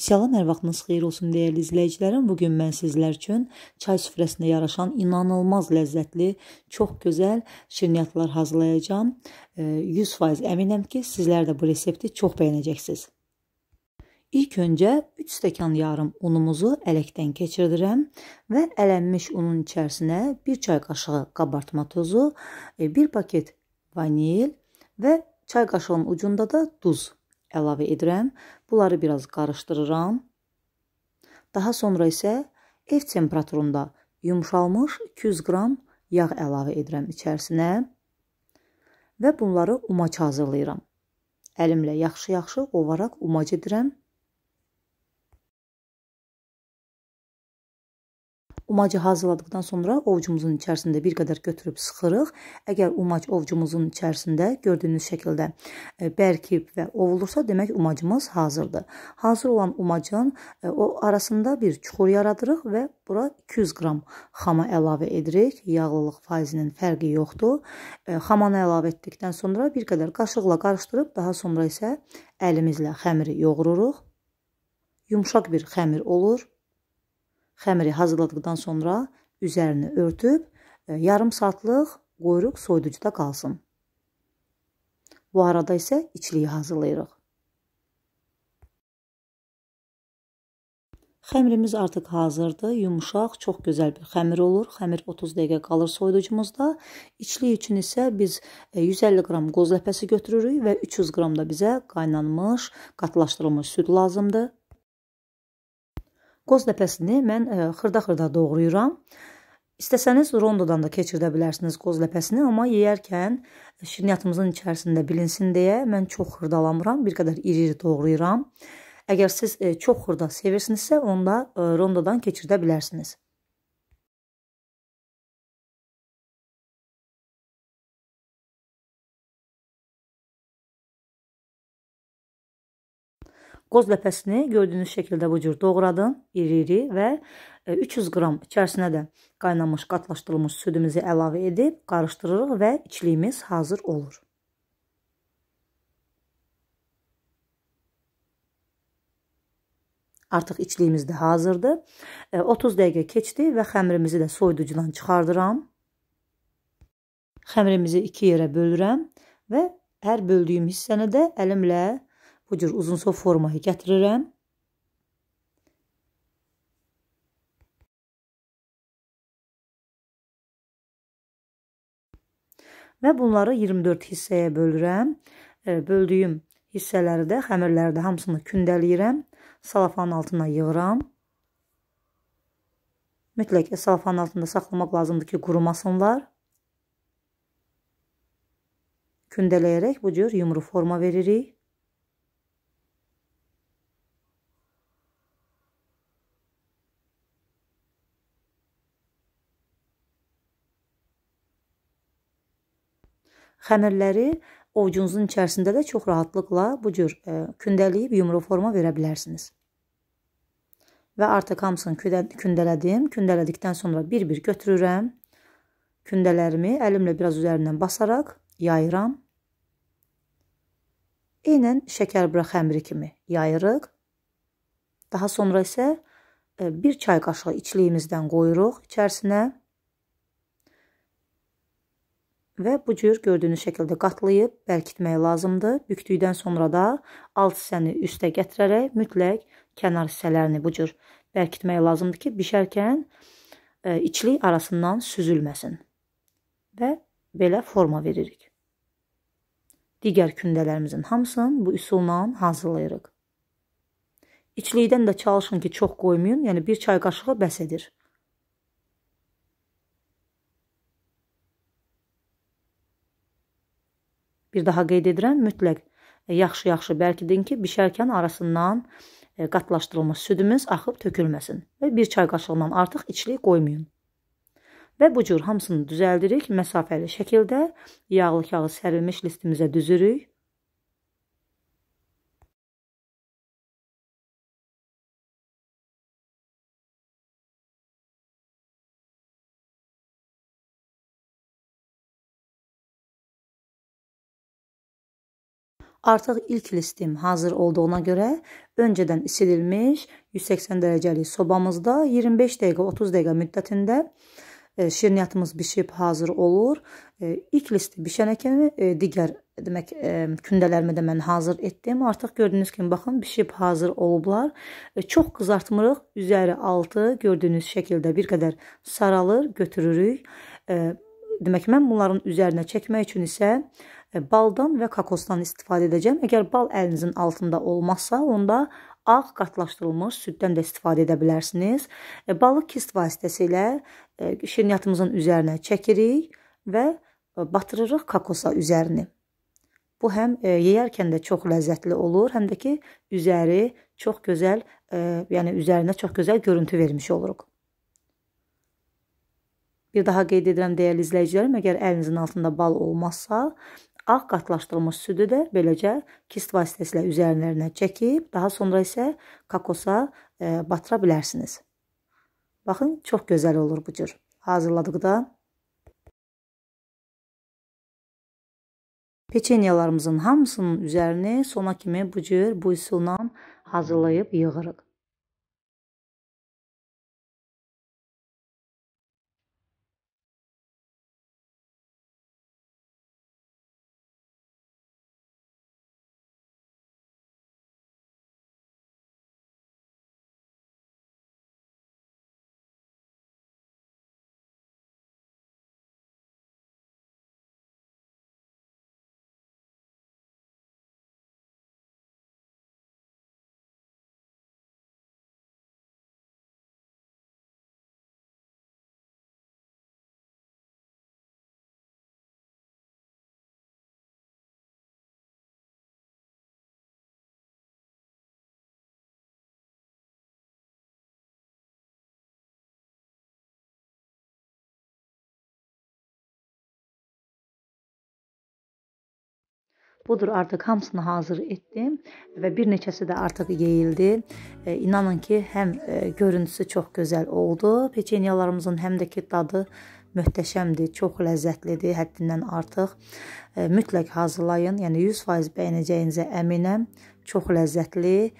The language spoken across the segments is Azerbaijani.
Salam, hər vaxtınız xeyir olsun dəyərli izləyicilərim. Bugün mən sizlər üçün çay süfrəsində yaraşan inanılmaz ləzzətli, çox gözəl şirniyyatlar hazırlayacağam. 100% əminəm ki, sizlər də bu resepti çox bəyənəcəksiniz. İlk öncə 3 stəkan yarım unumuzu ələkdən keçirdirəm və ələnmiş unun içərisinə 1 çay qaşığı qabartma tozu, 1 paket vanil və çay qaşığının ucunda da duz əlavə edirəm. Bunları biraz qarışdırıram. Daha sonra isə ev temperaturunda yumşalmış 200 qram yağ əlavə edirəm içərisinə və bunları umac hazırlayıram. Əlimlə yaxşı ovaraq umac edirəm. Umacı hazırladıqdan sonra ovucumuzun içərisində bir qədər götürüb sıxırıq. Əgər umac ovucumuzun içərisində gördüyünüz şəkildə bərkib və ovulursa, demək umacımız hazırdır. Hazır olan umacın o arasında bir çuxur yaradırıq və bura 200 qram xama əlavə edirik. Yağlılıq faizinin fərqi yoxdur. Xamanı əlavə etdikdən sonra bir qədər qaşıqla qarışdırıb, daha sonra isə əlimizlə xəmiri yoğururuq. Yumşaq bir xəmir olur. Xəmiri hazırladıqdan sonra üzərini örtüb yarım saatlıq qoyuruq soyuducuda qalsın. Bu arada isə içliyi hazırlayırıq. Xəmirimiz artıq hazırdır. Yumşaq, çox gözəl bir xəmir olur. Xəmir 30 dəqiqə qalır soyuducumuzda. İçlik üçün isə biz 150 qram qoz ləpəsi götürürük və 300 qram da bizə qaynanmış, qatılaşdırılmış süd lazımdır. Qoz ləpəsini mən xırda doğrayıram. İstəsəniz rondodan da keçirdə bilərsiniz qoz ləpəsini, amma yeyərkən şirniyyatımızın içərisində bilinsin deyə mən çox xırdalamıram, bir qədər iri doğrayıram. Əgər siz çox xırda sevirsinizsə, onda rondodan keçirdə bilərsiniz. Qoz ləpəsini gördüyünüz şəkildə bu cür doğradım, iri və 300 qram içərisinə də qaynanmış, qatılaşdırılmış südümüzü əlavə edib qarışdırırıq və içliyimiz hazır olur. Artıq içliyimiz də hazırdır. 30 dəqiqə keçdi və xəmirimizi də soyuducudan çıxardıram. Xəmirimizi 2 yerə bölürəm və hər böldüyüm hissəni də əlimlə bu cür uzunsov formaya gətirirəm. Və bunları 24 hissəyə bölürəm. Böldüyüm hissələri də, xəmirləri də hamısını kündələyirəm. Salafanın altına yığıram. Mütləq salafanın altında saxlamaq lazımdır ki, qurumasınlar. Kündələyərək bu cür yumru forma veririk. Xəmirləri ovucunuzun içərisində də çox rahatlıqla bu cür kündələyib yumru forma verə bilərsiniz. Və artıq hamısını kündələdim. Kündələdikdən sonra bir-bir götürürəm. Kündələrimi əlimlə biraz üzərindən basaraq yayıram. Eynən şəkərbura xəmiri kimi yayırıq. Daha sonra isə 1 çay qaşığı içliyimizdən qoyuruq içərisinə. Və bu cür gördüyünüz şəkildə qatlayıb bərkitmək lazımdır. Bükdükdən sonra da alt hissəni üstə gətirərək mütləq kənar hissələrini bu cür bərkitmək lazımdır ki, bişərkən içlik arasından süzülməsin. Və belə forma veririk. Digər kündələrimizin hamısını bu üsulla hazırlayırıq. İçlikdən də çalışın ki, çox qoymayın, yəni 1 çay qaşığı bəs edir. Bir daha qeyd edirəm, mütləq yaxşı bərkidin ki, bişərkən arasından qatılaşdırılmış südümüz axıb tökülməsin və 1 çay qaşığından artıq içlik qoymayın. Və bu cür hamısını düzəldirik, məsafəli şəkildə yağlı kağız sərilmiş listimizə düzürük. Artıq ilk listim hazır olduğuna görə öncədən isidilmiş 180 dərəcəlik sobamızda 25 dəqiqə 30 dəqiqə müddətində şirniyyatımız bişib hazır olur. İlk listi bişənə kimi digər demək kündələrimi də mən hazır etdim. Artıq gördüyünüz kimi baxın bişib hazır olublar. Çox qızartmırıq. Üzəri altı gördüyünüz şəkildə bir qədər saralır, götürürük. Demək mən bunların üzərinə çəkmək üçün isə baldan və kokosdan istifadə edəcəm. Əgər bal əlinizin altında olmazsa, onda ağ qatlaşdırılmış süddən də istifadə edə bilərsiniz. Balı kist vasitəsilə şirniyyatımızın üzərinə çəkirik və batırırıq kokosa üzərini. Bu həm yeyərkən də çox ləzzətli olur, həm də ki üzəri çox gözəl, yəni üzərinə çox gözəl görüntü vermiş oluruq. Bir daha qeyd edirəm dəyərli izləyicilərim, əgər əlinizin altında bal olmazsa, ağ qatlaşdırılmış südü də beləcə kist vasitəsilə üzərlərinə çəkib, daha sonra isə kokosa batıra bilərsiniz. Baxın, çox gözəl olur bu cür hazırladıqda. Peçenyalarımızın hamısının üzərini sona kimi bu cür bu üsulla hazırlayıb yığırıq. Budur, artıq hamısını hazır etdim və bir neçəsi də artıq yeyildi. İnanın ki, həm görüntüsü çox gözəl oldu. Peçenyalarımızın həm də ki dadı möhtəşəmdir, çox ləzzətlidir, həddindən artıq. Mütləq hazırlayın, yəni 100% bəyənəcəyinizə əminəm. Çox ləzzətli,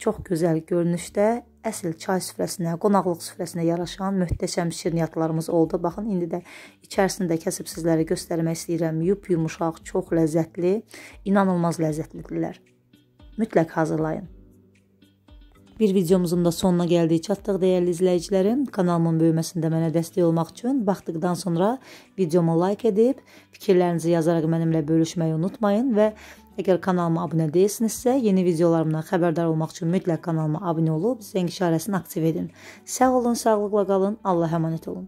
çox gözəl görünüşdə, əsl çay süfrəsinə, qonaqlıq süfrəsinə yaraşan möhtəşəm şirniyyatlarımız oldu. Baxın, indi də içərisində kəsib sizlərə göstərmək istəyirəm. Yumuşaq, çox ləzzətli, inanılmaz ləzzətlidirlər. Mütləq hazırlayın. Bir videomuzun da sonuna gəldik, çatdıq dəyərli izləyicilərim. Kanalımın böyüməsində mənə dəstək olmaq üçün baxdıqdan sonra videomu like edib, fikirlərinizi yazaraq mənimlə bölüşməyi unutmayın və əgər kanalıma abunə deyilsinizsə, yeni videolarımdan xəbərdar olmaq üçün mütləq kanalıma abunə olub, zəng işarəsini aktiv edin. Sağ olun, sağlıqla qalın, Allah'a əmanət olun.